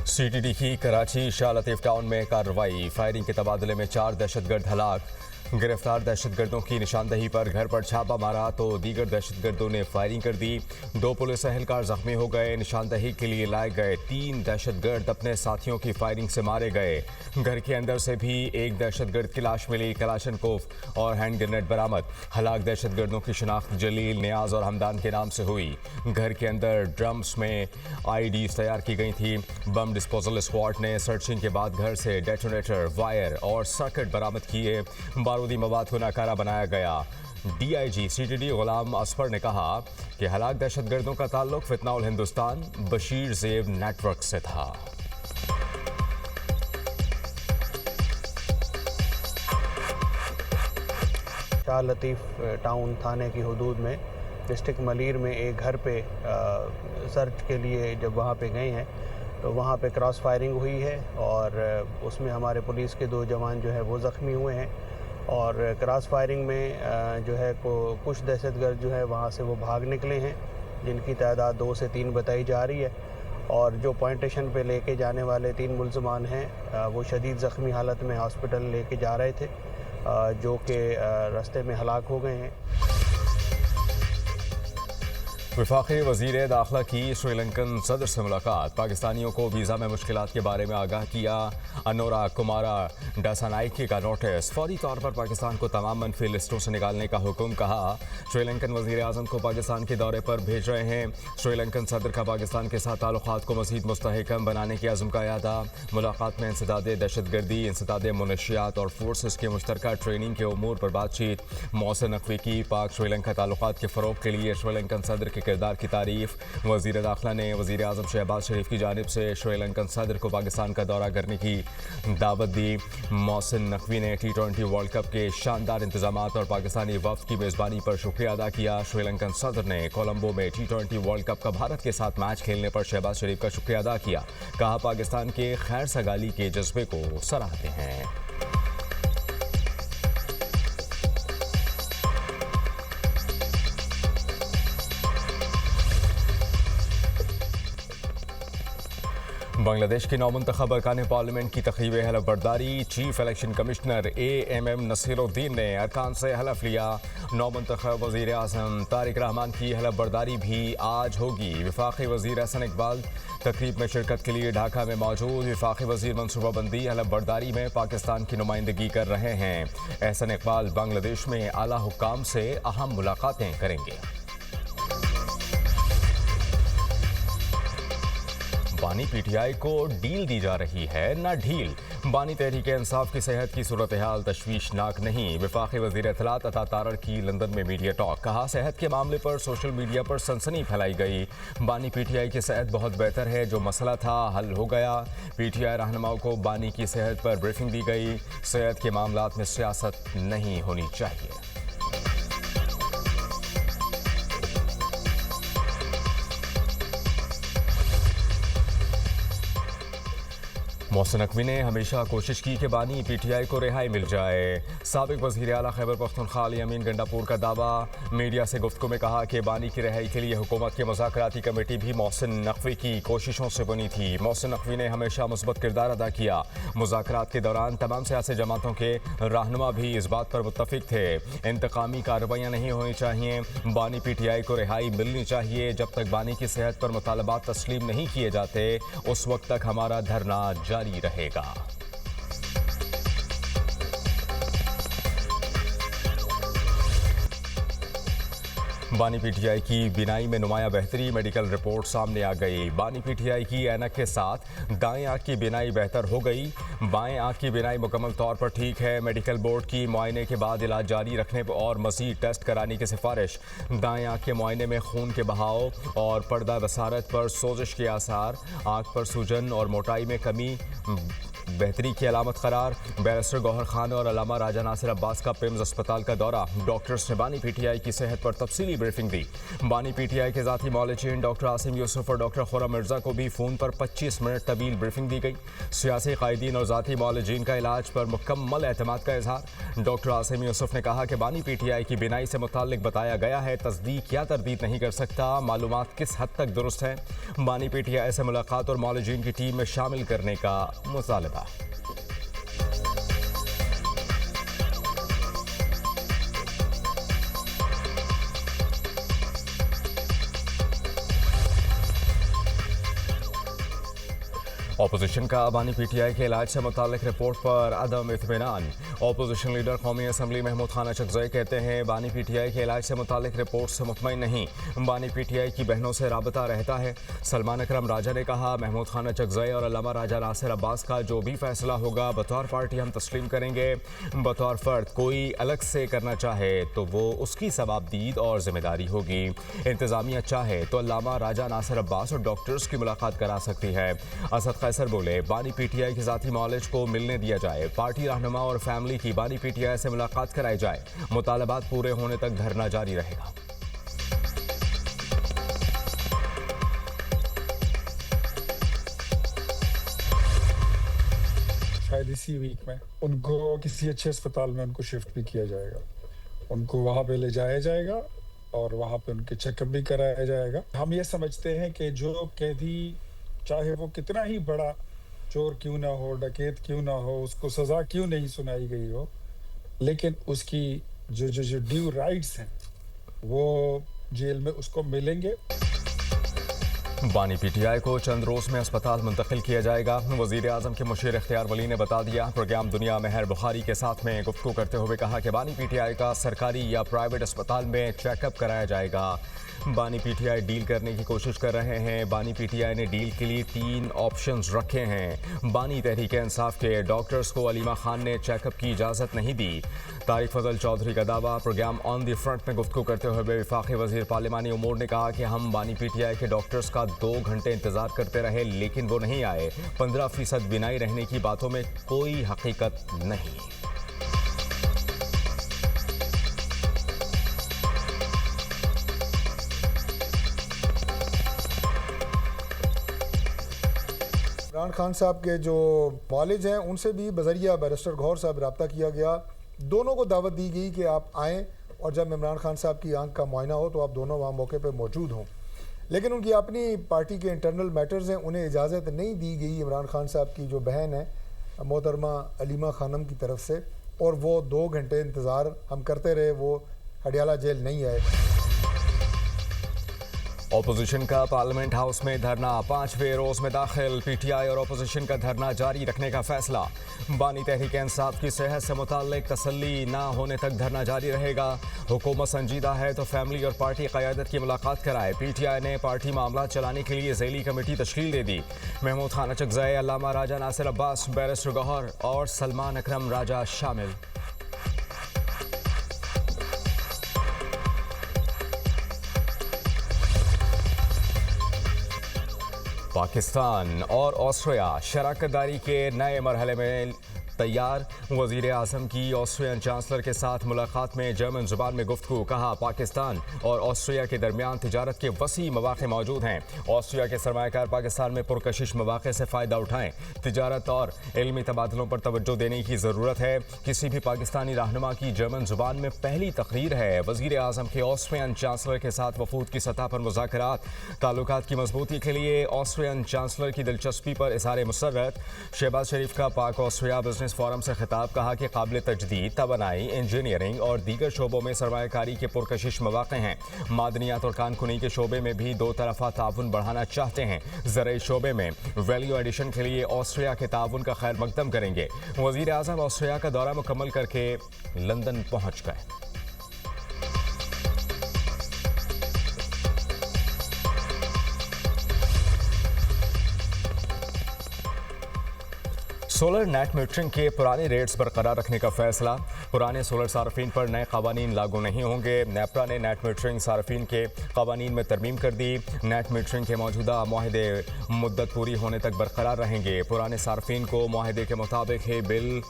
CTD की Karachi Shah Latif town में कार्रवाई। फायरिंग के तबादले में 4 दहशतगर्द हलाक। गिरफ्तार दहशतगर्दों की निशानदही पर घर पर छापा मारा तो दीगर दहशतगर्दों ने फायरिंग कर दी। 2 पुलिस एहलकार जख्मी हो गए। निशानदही के लिए लाए गए 3 दहशतगर्द अपने साथियों की फायरिंग से मारे गए। घर के अंदर से भी एक दहशतगर्द की लाश मिली। कलाशनकोफ और हैंड ग्रेनेड बरामद। हलाक दहशतगर्दों की शिनाख्त जलील, नियाज और हमदान के नाम से हुई। घर के अंदर ड्रम्स में आईडी तैयार की गई थी। बम डिस्पोजल स्क्वाड ने सर्चिंग के बाद घर से डेटोनेटर, वायर और सर्किट बरामद किए। बारूदी मवाद को नाकारा बनाया गया। डीआईजी सीटीडी गुलाम असफर ने कहा कि हलाक दहशतगर्दों का ताल्लुक फितनाउल हिंदुस्तान बशीर जेब नेटवर्क से था। शाह लतीफ टाउन थाने की हदूद में डिस्ट्रिक्ट मलीर में एक घर पे सर्च के लिए जब वहाँ पे गए हैं तो वहाँ पे क्रॉस फायरिंग हुई है और उसमें हमारे पुलिस के 2 जवान जो है वो ज़ख्मी हुए हैं। और क्रॉस फायरिंग में जो है कुछ दहशतगर्द जो है वहाँ से वो भाग निकले हैं, जिनकी तादाद 2 से 3 बताई जा रही है। और जो पॉइंट स्टेशन पे लेके जाने वाले 3 मुलजमान हैं वो शदीद ज़ख्मी हालत में हॉस्पिटल लेके जा रहे थे, जो कि रास्ते में हलाक हो गए हैं। वफाकी वज़ीर दाखिला की श्रीलंकन सदर से मुलाकात। पाकिस्तानियों को वीज़ा में मुश्किलात के बारे में आगाह किया। अनोरा कुमारा डासानाइकी का नोटिस। फौरी तौर पर पाकिस्तान को तमाम मनफी लिस्टों से निकालने का हुक्म। कहा श्रीलंकन वज़ीर आज़म को पाकिस्तान के दौरे पर भेज रहे हैं। श्रीलंकन सदर का पाकिस्तान के साथ ताल्लुकात को मज़ीद मुस्तहकम बनाने के अज़्म का यादा। मुलाकात में इंसदाद दहशतगर्दी, इंसदाद मुनशियात और फोर्सेस के मुश्तरका ट्रेनिंग के उमूर पर बातचीत। मोहसिन नकवी की पाक श्रीलंका ताल्लुकात के फ़रोग़ के लिए श्रीलंकन सदर के किरदार की तारीफ। वज़ीर दाखिला ने वज़ीर आज़म शहबाज शरीफ की जानिब से श्रीलंकन सदर को पाकिस्तान का दौरा करने की दावत दी। मोहसिन नकवी ने T20 वर्ल्ड कप के शानदार इंतजामात और पाकिस्तानी वफ़द की मेज़बानी पर शुक्रिया अदा किया। श्रीलंकन सदर ने कोलंबो में T20 वर्ल्ड कप का भारत के साथ मैच खेलने पर शहबाज शरीफ का शुक्रिया अदा किया। कहा पाकिस्तान के खैर सगाली के जज्बे को सराहते हैं। बांग्लादेश के नौमुंतखब अरकान पार्लियामेंट की तक़रीब हलफ बर्दारी। Chief election commissioner AMM Nasiruddin ने अरकान से हलफ लिया। नौमुंतखब वज़ीर आज़म तारिक रहमान की हलफ बर्दारी भी आज होगी। वफाकी वज़ीर एहसन इकबाल तकरीब में शिरकत के लिए ढाका में मौजूद। वफाकी वज़ीर मनसूबाबंदी हलफ बर्दारी में पाकिस्तान की नुमाइंदगी कर रहे हैं। एहसन इकबाल बांग्लादेश में आला हुक्काम से अहम मुलाकातें करेंगे। बानी PTI को डील दी जा रही है न ढील। बानी तहरीक इंसाफ की सेहत की सूरत हाल तशवीशनाक नहीं। वफाकी वज़ीर इत्तलात अता तारड़ की लंदन में मीडिया टॉक। कहा सेहत के मामले पर सोशल मीडिया पर सनसनी फैलाई गई। बानी PTI की सेहत बहुत बेहतर है, जो मसला था हल हो गया। PTI रहनुमाओं को बानी की सेहत पर ब्रीफिंग दी गई। सेहत के मामलात में सियासत नहीं होनी चाहिए। मोहसिन नकवी ने हमेशा कोशिश की कि बानी PTI को रिहाई मिल जाए। साबिक वज़ीर आला खैबर पख्तूनख्वा अली अमीन गंडापुर का दावा। मीडिया से गुफ्तगू में कहा कि बानी की रिहाई के लिए हुकूमत की मुज़ाकराती कमेटी भी मोहसिन नकवी की कोशिशों से बनी थी। मोहसिन नकवी ने हमेशा मुस्बत किरदार अदा किया। मुज़ाकरात के दौरान तमाम सियासी जमातों के रहनुमा भी इस बात पर मुत्तफिक थे इंतकामी कार्रवाइयाँ नहीं होनी चाहिए। बानी PTI को रिहाई मिलनी चाहिए। जब तक बानी की सेहत पर मुतालबात तस्लीम नहीं किए जाते उस वक्त तक हमारा धरना जारी रहेगा। बानी PTI की बिनाई में नुमाया बेहतरी। मेडिकल रिपोर्ट सामने आ गई। बानी PTI की ऐनक के साथ दाएं आंख की बिनाई बेहतर हो गई। बाएं आंख की बिनाई मुकम्मल तौर पर ठीक है। मेडिकल बोर्ड की मुआयने के बाद इलाज जारी रखने और मज़ीद टेस्ट कराने की सिफारिश। दाएं आंख के मुआयने में खून के बहाव और पर्दा बसारत पर सोजिश के आसार, आंख पर सूजन और मोटाई में कमी, बेहतरी की अलामत करार। बैरिस्टर गौहर खान और अल्लामा राजा नासिर अब्बास का पिम्स अस्पताल का दौरा। डॉक्टर्स ने बानी पीटीआई की सेहत पर तफसीली ब्रीफिंग दी। बानी पीटीआई के ज़ाती मौलिकीन डॉक्टर आसिम यूसुफ और डॉक्टर खुर्रम मिर्जा को भी फ़ोन पर 25 मिनट तवील ब्रीफिंग दी गई। सियासी कायदीन और ज़ाती मौलिकीन का इलाज पर मुकम्मल एतमाद का इजहार। डॉक्टर आसिम यूसुफ ने कहा कि बानी पीटीआई की बिनाई से मुताल्लिक बताया गया है, तस्दीक या तरदीद नहीं कर सकता, मालूमात किस हद तक दुरुस्त है। बानी पीटीआई से मुलाकात और मौलिकीन की टीम में शामिल करने का मुतालबा। ऑपोजिशन का बानी पीटीआई के इलाज से मुताल्लिक रिपोर्ट पर अदम इत्मीनान। ऑपोजिशन लीडर कौमी असम्बली महमूद खान अचकज़ई कहते हैं, बानी पीटीआई के इलाज से मुताल्लिक रिपोर्ट से मुतमईन नहीं, बानी पीटीआई की बहनों से राबता रहता है। सलमान अकरम राजा ने कहा, महमूद खान अचकज़ई और अल्लामा राजा नासिर अब्बास का जो भी फैसला होगा बतौर पार्टी हम तस्लीम करेंगे। बतौर फ़र्द कोई अलग से करना चाहे तो वो उसकी सवाबदीद और जिम्मेदारी होगी। इंतज़ामिया चाहे तो अल्लामा राजा नासिर अब्बास और डॉक्टर्स की मुलाकात करा सकती है। असद कैसर बोले, बानी पीटीआई के ज़ाती मौलिज को मिलने दिया जाए, पार्टी रहनुमा और फैमिली की बानी पीटीआई से मुलाकात कराई जाए। मुतालबात पूरे होने तक धरना जारी रहेगा। शायद इसी वीक में उनको किसी अच्छे अस्पताल में उनको शिफ्ट भी किया जाएगा, उनको वहाँ पे ले जाया जाएगा और वहाँ पे उनके चेकअप भी कराया जाएगा। हम ये समझते हैं कि जो कैदी चाहे वो कितना ही बड़ा चोर क्यों ना हो, डकैत क्यों ना हो, उसको सज़ा क्यों नहीं सुनाई गई हो, लेकिन उसकी जो ड्यू राइट्स हैं वो जेल में उसको मिलेंगे। बानी पीटीआई को चंद रोज़ में अस्पताल मुंतकिल किया जाएगा। वज़ीर आज़म के मुशीर इख्तियार वली ने बता दिया। प्रोग्राम दुनिया मेहर बुखारी के साथ में गुफ्तगू करते हुए कहा कि बानी पीटीआई का सरकारी या प्राइवेट अस्पताल में चेकअप कराया जाएगा। बानी पीटीआई डील करने की कोशिश कर रहे हैं। बानी पीटीआई ने डील के लिए 3 ऑप्शंस रखे हैं। बानी तहरीक इंसाफ के डॉक्टर्स को अलीमा खान ने चेकअप की इजाज़त नहीं दी। तारिक फजल चौधरी का दावा। प्रोग्राम ऑन द फ्रंट में गुफ्तगू करते हुए वफाकी वज़ीर पार्लिमानी उमूर ने कहा कि हम बानी पीटीआई के डॉक्टर्स का 2 घंटे इंतज़ार करते रहे लेकिन वो नहीं आए। 15% बिनाई रहने की बातों में कोई हकीकत नहीं। इमरान खान साहब के जो कॉलेज हैं उनसे भी बजरिया बैरिस्टर गौहर साहब रब्ता किया गया। दोनों को दावत दी गई कि आप आएँ और जब इमरान खान साहब की आंख का मुआयना हो तो आप दोनों वहाँ मौके पर मौजूद हों, लेकिन उनकी अपनी पार्टी के इंटरनल मैटर्स हैं, उन्हें इजाज़त नहीं दी गई इमरान खान साहब की जो बहन है मोहतरमा अलीमा खानम की तरफ से, और वो 2 घंटे इंतज़ार हम करते रहे, वो हडियाला जेल नहीं आए। ऑपोजिशन का पार्लियामेंट हाउस में धरना 5वें रोज में दाखिल। पीटीआई और ऑपोजिशन का धरना जारी रखने का फैसला। बानी तहरीक इंसाफ की सेहत से मुताल्लिक तसल्ली ना होने तक धरना जारी रहेगा। हुकूमत संजीदा है तो फैमिली और पार्टी क़यादत की मुलाकात कराए। पीटीआई ने पार्टी मामला चलाने के लिए ज़ैली कमेटी तश्कील दे दी। महमूद खान अचकज़ई, अल्लामा राजा नासिर अब्बास, बैरिस्टर गौहर और सलमान अकरम राजा शामिल। पाकिस्तान और ऑस्ट्रिया शराकतदारी के नए मरहले में तैयार। वज़ीर आज़म की ऑस्ट्रियन चांसलर के साथ मुलाकात में जर्मन ज़ुबान में गुफ्तगू। कहा, पाकिस्तान और ऑस्ट्रिया के दरमियान तिजारत के वसी मौक़े मौजूद हैं। ऑस्ट्रिया के सरमायाकार पाकिस्तान में पुरकशिश मौक़े से फ़ायदा उठाएँ। तिजारत और इल्मी तबादलों पर तवज्जो देने की ज़रूरत है। किसी भी पाकिस्तानी रहनुमा की जर्मन ज़ुबान में पहली तकरीर है। वज़ीर आज़म के ऑस्ट्रियन चांसलर के साथ वफूद की सतह पर मुज़ाकरात। ताल्लुकात की मजबूती के लिए ऑस्ट्रियन चांसलर की दिलचस्पी पर इज़हार मुसर्रत। शहबाज शरीफ का पाक ऑस्ट्रिया बिजनेस फोरम से खिताब। कहा कि काबिल तजदीद तवानाई, इंजीनियरिंग और दीगर शोबों में सरमायाकारी के पुरकशिश मौक़े हैं। मादनियात और कानकुनी के शोबे में भी 2 तरफ़ा ताउन बढ़ाना चाहते हैं। ज़राई शोबे में वैल्यू एडिशन के लिए ऑस्ट्रिया के ताउन का खैर मकदम करेंगे। वज़ीर आज़म ऑस्ट्रिया का दौरा मुकम्मल करके लंदन पहुँच गए। सोलर नेट मीटरिंग के पुराने रेट्स बरकरार रखने का फैसला। पुराने सोलर सार्फिन पर नए कवानीन लागू नहीं होंगे। नेपरा ने नेट मीटरिंग सार्फिन के कवानीन में तरमीम कर दी। नेट मीटरिंग के मौजूदा माहदे मुद्दत पूरी होने तक बरकरार रहेंगे। पुराने सार्फिन को माहदे के मुताबिक ही बिल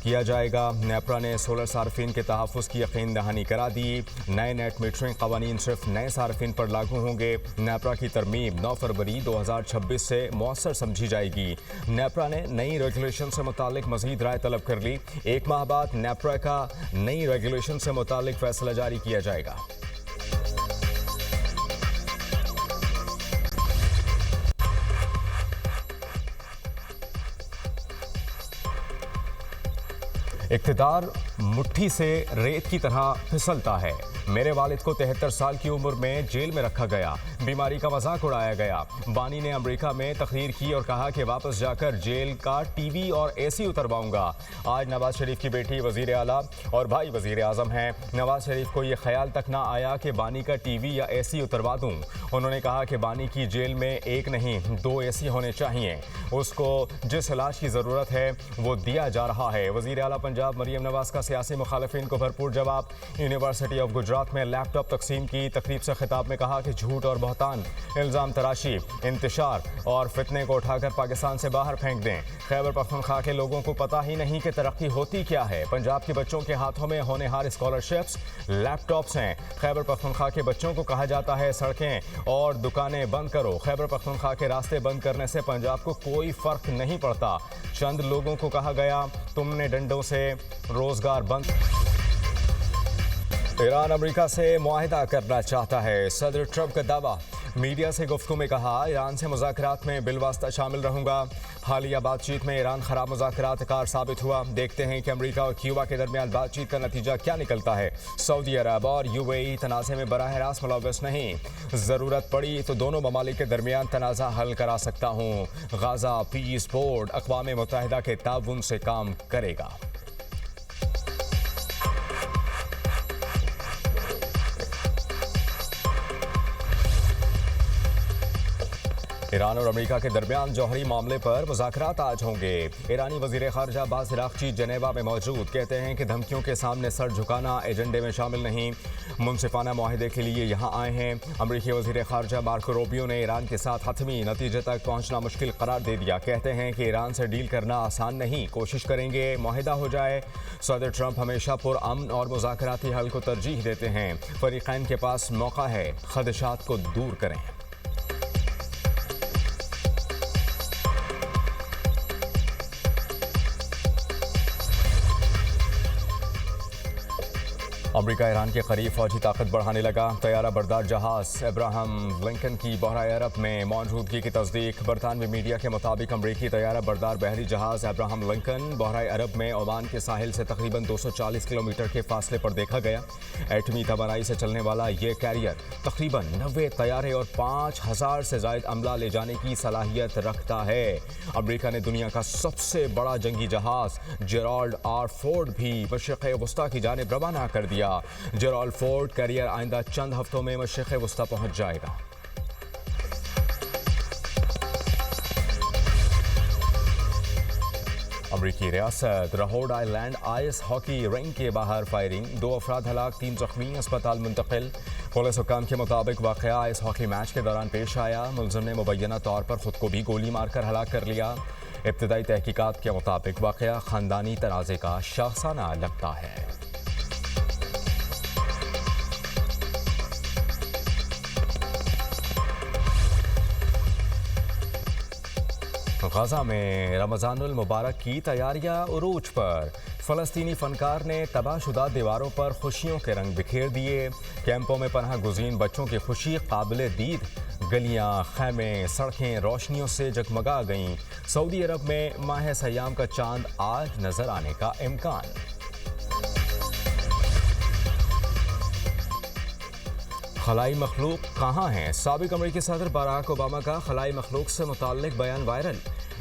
किया जाएगा। नेपरा ने सोलर सार्फिन के तहफ़्फ़ुज़ की यकीन दहानी करा दी। नए नेट मीटरिंग कवानीन सिर्फ नए सार्फिन पर लागू होंगे। नेपरा की तरमीम 9 फरवरी 2026 से मौसर समझी जाएगी। नेपरा ने नई रेगुलेशन से मुतालिक मज़ीद राय तलब कर ली। 1 माह बाद नेपरा का नई रेगुलेशन से मुतालिक फैसला जारी किया जाएगा। इक़्तिदार मुट्ठी से रेत की तरह फिसलता है। मेरे वालिद को 73 साल की उम्र में जेल में रखा गया। बीमारी का मजाक उड़ाया गया। बानी ने अमेरिका में तकरीर की और कहा कि वापस जाकर जेल का टीवी और एसी उतरवाऊंगा। आज नवाज शरीफ की बेटी वजीर आला और भाई वजीर आजम हैं। नवाज शरीफ को यह ख्याल तक ना आया कि बानी का टीवी या एसी उतरवा दूं। उन्होंने कहा कि बानी की जेल में एक नहीं 2 एसी होने चाहिए। उसको जिस इलाज की ज़रूरत है वो दिया जा रहा है। वजीर आला पंजाब मरियम नवाज का सियासी मुखालिफिन को भरपूर जवाब। यूनिवर्सिटी ऑफ गुजरात में लैपटॉप तकसीम की तकरीब से खिताब में कहा कि झूठ और बहतान, इल्ज़ाम तराशी, इंतशार और फितने को उठाकर पाकिस्तान से बाहर फेंक दें। खैबर पख्तूनख्वा के लोगों को पता ही नहीं कि तरक्की होती क्या है। पंजाब के बच्चों के हाथों में होनहार स्कॉलरशिप्स, लैपटॉप्स हैं। खैबर पख्तूनख्वा के बच्चों को कहा जाता है सड़कें और दुकानें बंद करो। खैबर पख्तूनख्वा के रास्ते बंद करने से पंजाब को कोई फर्क नहीं पड़ता। चंद लोगों को कहा गया तुमने डंडों से रोजगार बंद। ईरान अमेरिका से मुआहिदा करना चाहता है। सदर ट्रंप का दावा। मीडिया से गुफ्तगू में कहा ईरान से मुज़ाकरात में बिलवास्ता शामिल रहूंगा। हालिया बातचीत में ईरान खराब मुज़ाकरात कार साबित हुआ। देखते हैं कि अमेरिका और क्यूबा के दरमियान बातचीत का नतीजा क्या निकलता है। सऊदी अरब और यूएई तनाज़े में बराह रास्त मुलव्वस नहीं। ज़रूरत पड़ी तो दोनों ममालिक के दरमियान तनाज़ा हल करा सकता हूँ। गाज़ा पीस बोर्ड अक़वाम मुत्तहिदा के ताउन से काम करेगा। ईरान और अमेरिका के दरमियान जौहरी मामले पर मुज़ाकरात आज होंगे। ईरानी वज़ीर ख़ारजा अब्बास इराक़ची जनेवा में मौजूद। कहते हैं कि धमकियों के सामने सर झुकाना एजेंडे में शामिल नहीं। मुनसिफाना मुआहिदे के लिए यहाँ आए हैं। अमेरिकी वज़ीर ख़ारजा मार्को रूबियो ने ईरान के साथ हतमी नतीजे तक पहुँचना मुश्किल करार दे दिया। कहते हैं कि ईरान से डील करना आसान नहीं, कोशिश करेंगे मुआहिदा हो जाए। सदर ट्रंप हमेशा पुरअमन और मुज़ाकराती हल को तरजीह देते हैं। फ़रीक़ैन के पास मौका है, ख़दशात को दूर करें। अमेरिका ईरान के करीब फौजी ताकत बढ़ाने लगा। तैयारा बरदार जहाज़ अब्राहम लिंकन की बहराए अरब में मौजूदगी की तस्दीक। बरतानवी मीडिया के मुताबिक अमरीकी तैयारा बरदार बहरी जहाज़ अब्राहम लिंकन बहराए अरब में ओमान के साहिल से तकरीबन 240 किलोमीटर के फासले पर देखा गया। एटमी तवानाई से चलने वाला ये कैरियर तकरीबन 90 तैयारे और 5000 से ज़ायद अमला ले जाने की सलाहियत रखता है। अमरीका ने दुनिया का सबसे बड़ा जंगी जहाज़ जेराल्ड आर फोर्ड भी मशरिक़ वस्ता की जानिब रवाना कर दिया। जेराल्ड फोर्ड कैरियर आइंदा चंद हफ्तों में मशरिक़ वस्ता पहुंच जाएगा। अमरीकी रियासत Rhode Island ice hockey ring के बाहर फायरिंग, 2 अफराद हलाक, 3 जख्मी, अस्पताल मुंतकिल। पुलिस हुक्काम के मुताबिक वाक़या आइस हॉकी मैच के दौरान पेश आया। मुलज़िम ने मुबैना तौर पर खुद को भी गोली मारकर हलाक कर लिया। इब्तदाई तहकीकात के मुताबिक वाक़या ख़ानदानी तनाज़े का शाखसाना लगता है। गाज़ा में रमज़ानुल मुबारक की तैयारियां उरूज पर। फ़लस्तीनी फ़नकार ने तबाहशुदा दीवारों पर खुशियों के रंग बिखेर दिए। कैंपों में पनाह गुज़ीन बच्चों की खुशी काबिल दीद। गलियां, खैमे, सड़कें रोशनियों से जगमगा गईं। सऊदी अरब में माह सयाम का चांद आज नज़र आने का इम्कान। खलाई मखलूक कहाँ हैं? साबिक अमेरिकी सदर बराक ओबामा का खलाई मखलूक से मुताल्लिक बयान वायरल।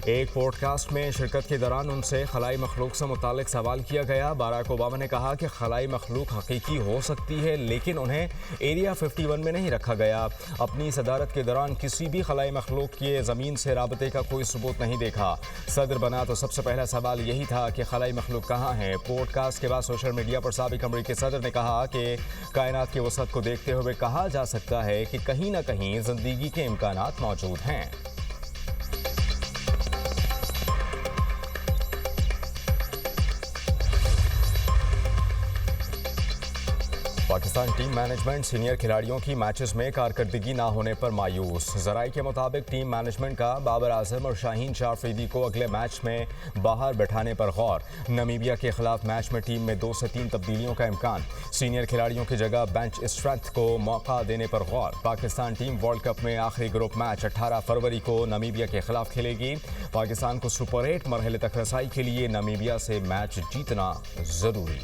एक पॉडकास्ट में शिरकत के दौरान उनसे खलाई मखलूक से मुतालिक सवाल किया गया। बाराक ओबामा ने कहा कि खलाई मखलूक हकीकी हो सकती है, लेकिन उन्हें एरिया 51 में नहीं रखा गया। अपनी सदारत के दौरान किसी भी खलाई मखलूक के ज़मीन से राबते का कोई सबूत नहीं देखा। सदर बना तो सबसे पहला सवाल यही था कि खलाई मखलूक कहाँ है। पॉडकास्ट के बाद सोशल मीडिया पर साबिक अमरीकी सदर ने कहा कि कायनात की वसअत को देखते हुए कहा जा सकता है कि कहीं ना कहीं जिंदगी के इम्कानात मौजूद हैं। पाकिस्तान टीम मैनेजमेंट सीनियर खिलाड़ियों की मैचेस में कारकर्दगी ना होने पर मायूस। ज़राए के मुताबिक टीम मैनेजमेंट का बाबर आजम और शाहीन शाह अफरीदी को अगले मैच में बाहर बैठाने पर गौर। नमीबिया के खिलाफ मैच में टीम में 2 से 3 तब्दीलियों का इम्कान। सीनियर खिलाड़ियों की जगह बेंच स्ट्रेंथ को मौका देने पर गौर। पाकिस्तान टीम वर्ल्ड कप में आखिरी ग्रुप मैच 18 फरवरी को नमीबिया के खिलाफ खेलेगी। पाकिस्तान को सुपर 8 मरहले तक रसाई के लिए नमीबिया से मैच जीतना जरूरी।